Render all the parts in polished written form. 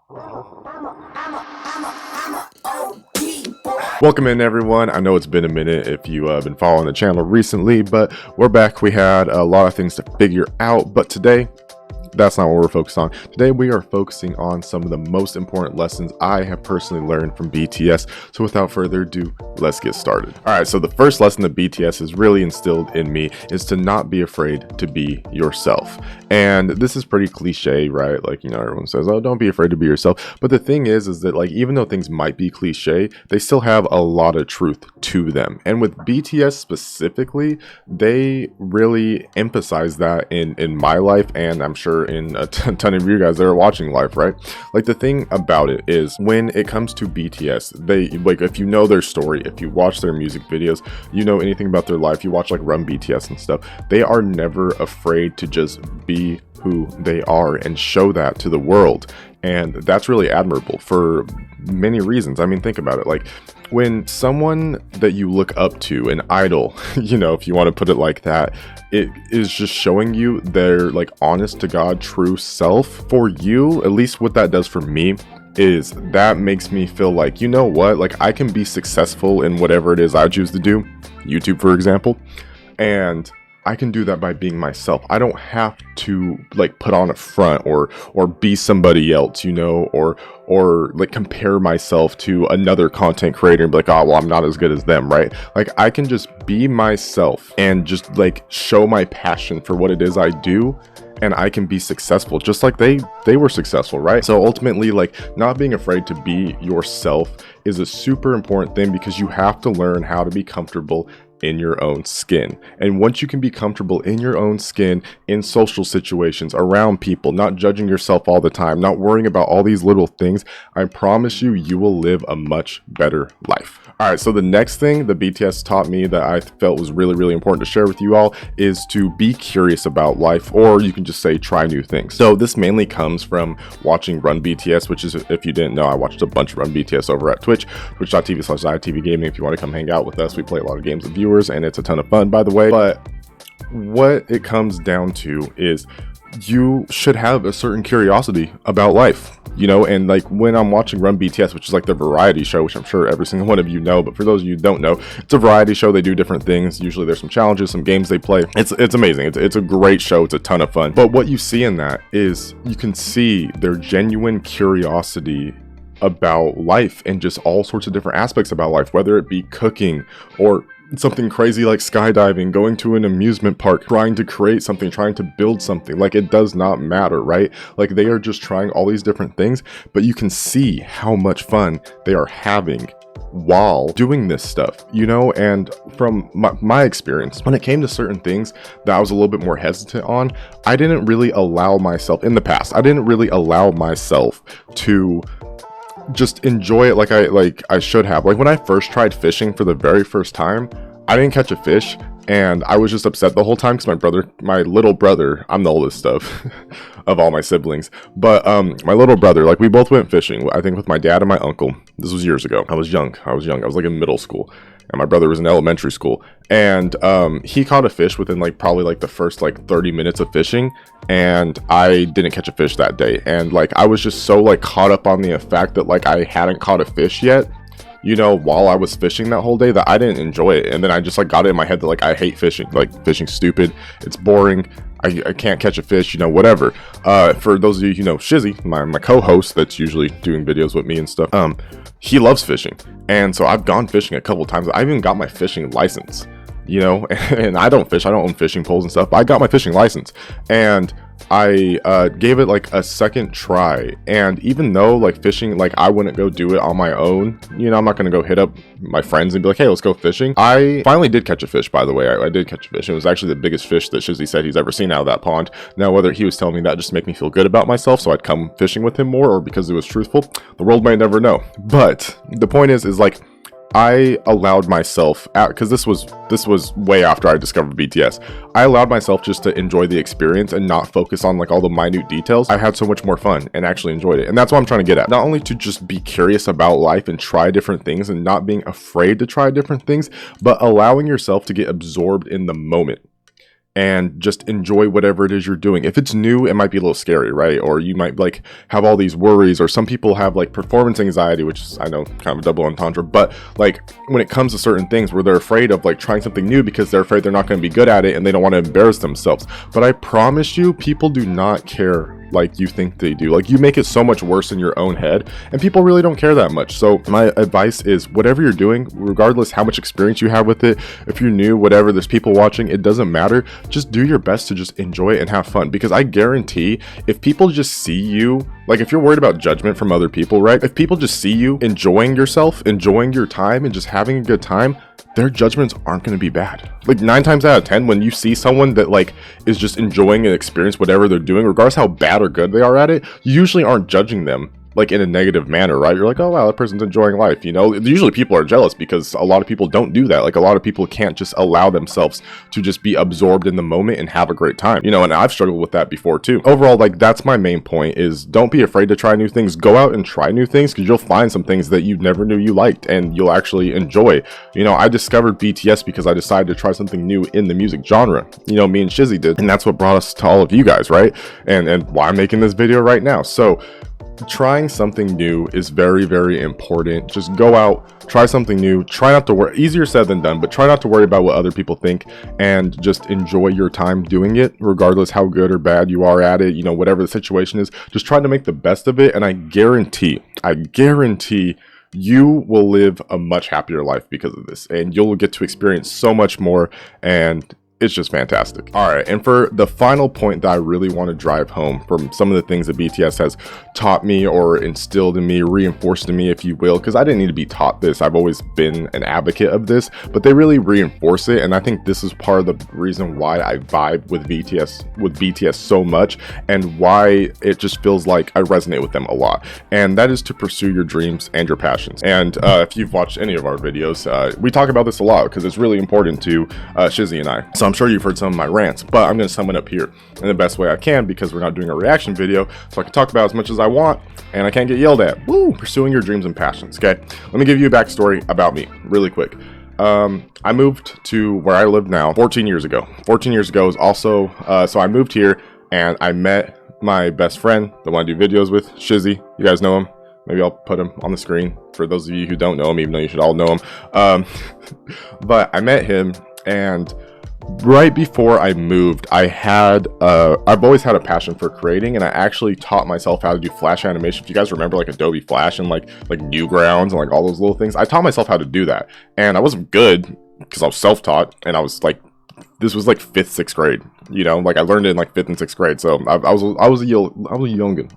Welcome in, everyone. I know it's been a minute if you have been following the channel recently, but we're back. We had a lot of things to figure out, but today, that's not what we're focused on. Today, we are focusing on some of the most important lessons I have personally learned from BTS. So without further ado, let's get started. All right, so the first lesson that BTS has really instilled in me is to not be afraid to be yourself. And this is pretty cliche, right? Like, you know, everyone says, oh, don't be afraid to be yourself. But the thing is that like, even though things might be cliche, they still have a lot of truth to them. And with BTS specifically, they really emphasize that in my life, and I'm sure in a ton of you guys that are watching live, right? Like, the thing about it is, when it comes to BTS, they, like, if you know their story, if you watch their music videos, you know anything about their life, you watch like Run BTS and stuff, they are never afraid to just be who they are and show that to the world. And that's really admirable for many reasons. I mean, think about it. Like, when someone that you look up to, an idol, you know, if you want to put it like that, it is just showing you their like honest to God true self. For you, at least what that does for me, is that makes me feel like, you know what, like I can be successful in whatever it is I choose to do, YouTube for example, and I can do that by being myself. I don't have to like put on a front or be somebody else, you know, or like compare myself to another content creator and be like, oh, well, I'm not as good as them, right? Like, I can just be myself and just like show my passion for what it is I do, and I can be successful just like they were successful, right? So ultimately, like, not being afraid to be yourself is a super important thing, because you have to learn how to be comfortable in your own skin. And once you can be comfortable in your own skin, in social situations, around people, not judging yourself all the time, not worrying about all these little things, I promise you, you will live a much better life. All right, so the next thing that BTS taught me that I felt was really, really important to share with you all is to be curious about life, or you can just say try new things. So this mainly comes from watching Run BTS, which is, if you didn't know, I watched a bunch of Run BTS over at Twitch, twitch.tv/ZiahTV Gaming. If you want to come hang out with us, we play a lot of games with viewers, and it's a ton of fun, by the way. But what it comes down to is you should have a certain curiosity about life, you know. And like, when I'm watching Run BTS, which is like the variety show, which I'm sure every single one of you know, but for those of you who don't know, it's a variety show. They do different things. Usually there's some challenges, some games they play. It's amazing. It's a great show. It's a ton of fun. But what you see in that is you can see their genuine curiosity about life and just all sorts of different aspects about life, whether it be cooking or something crazy like skydiving, going to an amusement park, trying to create something, trying to build something. Like, it does not matter, right? Like, they are just trying all these different things, but you can see how much fun they are having while doing this stuff, you know. And from my experience, when it came to certain things that I was a little bit more hesitant on, I didn't really allow myself, in the past, I didn't really allow myself to just enjoy it like I should have. Like, when I first tried fishing for the very first time, I didn't catch a fish, and I was just upset the whole time because my little brother, I'm the oldest of of all my siblings, but my little brother, like, we both went fishing, I think with my dad and my uncle. This was years ago. I was young. I was like in middle school, and my brother was in elementary school, and he caught a fish within like probably like the first like 30 minutes of fishing, and I didn't catch a fish that day. And like, I was just so like caught up on the fact that like I hadn't caught a fish yet, you know, while I was fishing that whole day, that I didn't enjoy it. And then I just like got it in my head that like I hate fishing, like fishing's stupid, it's boring, I can't catch a fish, you know, whatever. For those of you who know Shizzy, my co-host that's usually doing videos with me and stuff, he loves fishing, and so I've gone fishing a couple times. I even got my fishing license, you know, and I don't fish, I don't own fishing poles and stuff, but I got my fishing license, and I gave it like a second try. And even though like fishing, like I wouldn't go do it on my own, you know, I'm not gonna go hit up my friends and be like, hey, let's go fishing. I finally did catch a fish, by the way. I did catch a fish. It was actually the biggest fish that Shizzy said he's ever seen out of that pond. Now, whether he was telling me that just to make me feel good about myself so I'd come fishing with him more, or because it was truthful, the world might never know. But the point is like, I allowed myself, because this was way after I discovered BTS, I allowed myself just to enjoy the experience and not focus on like all the minute details. I had so much more fun and actually enjoyed it. And that's what I'm trying to get at. Not only to just be curious about life and try different things and not being afraid to try different things, but allowing yourself to get absorbed in the moment and just enjoy whatever it is you're doing. If it's new, it might be a little scary, right? Or you might like have all these worries, or some people have like performance anxiety, which is, I know, kind of a double entendre, but like when it comes to certain things where they're afraid of like trying something new because they're afraid they're not going to be good at it and they don't want to embarrass themselves. But I promise you, people do not care like you think they do. Like, you make it so much worse in your own head, and people really don't care that much. So my advice is, whatever you're doing, regardless how much experience you have with it, if you're new, whatever, there's people watching, it doesn't matter. Just do your best to just enjoy it and have fun, because I guarantee if people just see you, like if you're worried about judgment from other people, right? If people just see you enjoying yourself, enjoying your time, and just having a good time, their judgments aren't going to be bad. Like 9 times out of 10, when you see someone that like is just enjoying and experience whatever they're doing, regardless how bad or good they are at it, you usually aren't judging them like in a negative manner, right? You're like, oh wow, that person's enjoying life, you know? Usually people are jealous because a lot of people don't do that. Like, a lot of people can't just allow themselves to just be absorbed in the moment and have a great time, you know? And I've struggled with that before too. Overall, like, that's my main point, is don't be afraid to try new things. Go out and try new things, because you'll find some things that you never knew you liked and you'll actually enjoy. You know, I discovered BTS because I decided to try something new in the music genre. You know, me and Shizzy did, and that's what brought us to all of you guys, right? And why I'm making this video right now. So trying something new is very, very important. Just go out, try something new, try not to worry. Easier said than done, but try not to worry about what other people think, and just enjoy your time doing it, regardless how good or bad you are at it. You know, whatever the situation is, just try to make the best of it, and I guarantee you will live a much happier life because of this, and you'll get to experience so much more, and it's just fantastic. All right, and for the final point that I really want to drive home from some of the things that BTS has taught me, or instilled in me, reinforced in me, if you will, because I didn't need to be taught this. I've always been an advocate of this, but they really reinforce it, and I think this is part of the reason why I vibe with BTS so much, and why it just feels like I resonate with them a lot. And that is to pursue your dreams and your passions. And if you've watched any of our videos, we talk about this a lot because it's really important to Shizzy and I. So I'm sure you've heard some of my rants, but I'm going to sum it up here in the best way I can, because we're not doing a reaction video, so I can talk about as much as I want and I can't get yelled at. Woo! Pursuing your dreams and passions. Okay, let me give you a backstory about me really quick. I moved to where I live now 14 years ago. 14 years ago is also, so I moved here and I met my best friend, the one I do videos with, Shizzy. You guys know him. Maybe I'll put him on the screen for those of you who don't know him, even though you should all know him. But I met him, and right before I moved, I've always had a passion for creating, and I actually taught myself how to do Flash animation. If you guys remember like Adobe Flash and like Newgrounds and like all those little things, I taught myself how to do that. And I wasn't good because I was self-taught, and I was like, this was like 5th, 6th grade, you know, like I learned it in like 5th and 6th grade. So I was a youngin,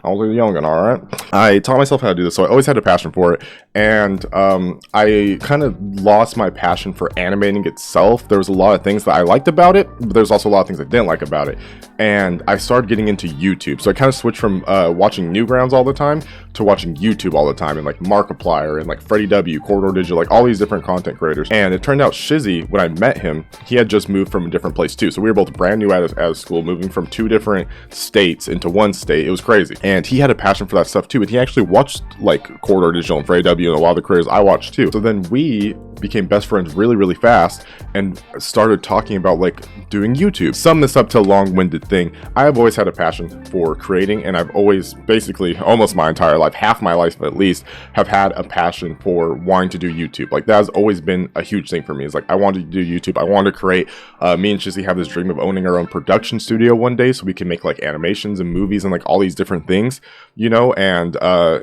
all right. I taught myself how to do this, so I always had a passion for it. And I kind of lost my passion for animating itself. There was a lot of things that I liked about it, but there's also a lot of things I didn't like about it. And I started getting into YouTube. So I kind of switched from watching Newgrounds all the time to watching YouTube all the time, and like Markiplier and like Freddie W, Corridor Digital, like all these different content creators. And it turned out Shizzy, when I met him, he had just moved from a different place too. So we were both brand new out of school, moving from 2 different states into 1 state. It was crazy. And he had a passion for that stuff too. And he actually watched like Corridor Digital and Freddie W and a lot of the creators I watched too. So then we became best friends really, really fast and started talking about like doing YouTube. Sum this up to a long-winded thing. I've always had a passion for creating, and I've always, basically almost my entire life, half my life at least, have had a passion for wanting to do YouTube. Like, that has always been a huge thing for me. It's like, I wanted to do YouTube. I wanted to create. Me and Shizzy have this dream of owning our own production studio one day, so we can make like animations and movies and like all these different things, you know. And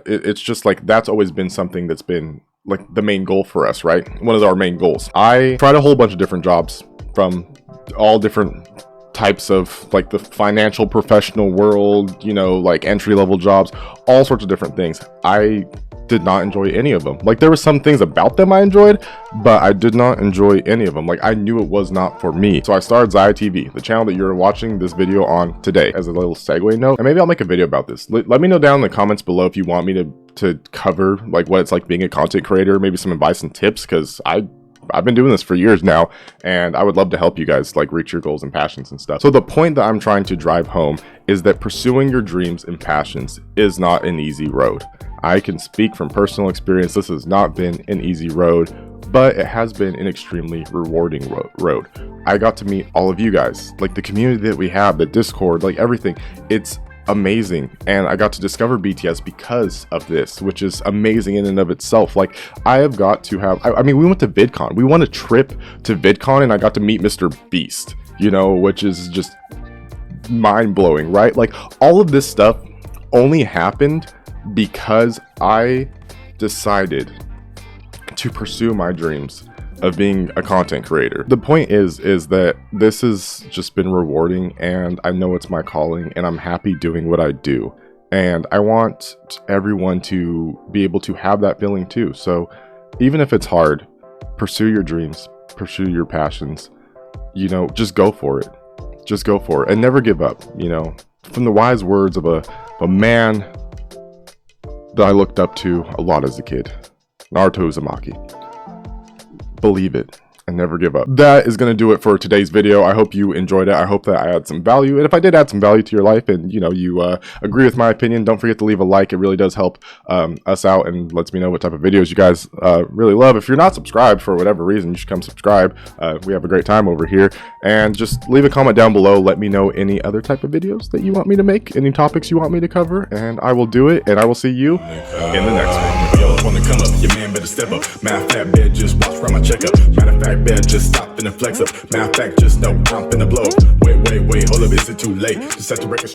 it's just like, that's always been something that's been like the main goal for us, right? One of our main goals. I tried a whole bunch of different jobs, from all different types of like the financial professional world, you know, like entry-level jobs, all sorts of different things. I did not enjoy any of them. Like, there were some things about them I enjoyed, but I did not enjoy any of them. Like, I knew it was not for me. So I started Ziah TV, the channel that you're watching this video on today, as a little segue note. And maybe I'll make a video about this. Let me know down in the comments below if you want me to cover like what it's like being a content creator, maybe some advice and tips, because I've been doing this for years now, and I would love to help you guys like reach your goals and passions and stuff. So the point that I'm trying to drive home is that pursuing your dreams and passions is not an easy road. I can speak from personal experience. This has not been an easy road, but it has been an extremely rewarding road. I got to meet all of you guys, like the community that we have, the Discord, like everything. It's amazing, and I got to discover BTS because of this, which is amazing in and of itself. Like, I have got to have, I mean, we went to VidCon, we won a trip to VidCon, and I got to meet Mr. Beast, you know, which is just mind-blowing, right? Like, all of this stuff only happened because I decided to pursue my dreams of being a content creator. The point is that this has just been rewarding, and I know it's my calling, and I'm happy doing what I do, and I want everyone to be able to have that feeling too. So even if it's hard, pursue your dreams, pursue your passions, you know, just go for it. Just go for it and never give up, you know. From the wise words of a man that I looked up to a lot as a kid, Naruto Uzumaki. Believe it and never give up. That is going to do it for today's video. I hope you enjoyed it. I hope that I had some value, and if I did add some value to your life, and you know, you agree with my opinion, don't forget to leave a like. It really does help us out and lets me know what type of videos you guys really love. If you're not subscribed for whatever reason, you should come subscribe. We have a great time over here, and just leave a comment down below. Let me know any other type of videos that you want me to make, any topics you want me to cover, and I will do it, and I will see you in the next one. Yo, wanna come up, your man better step up. Matter of fact, bet just watch from my checkup. Matter of fact, bet just stop and flex up. Matter of fact, just know I'm finna blow. Wait, hold up, is it too late? Just have to break a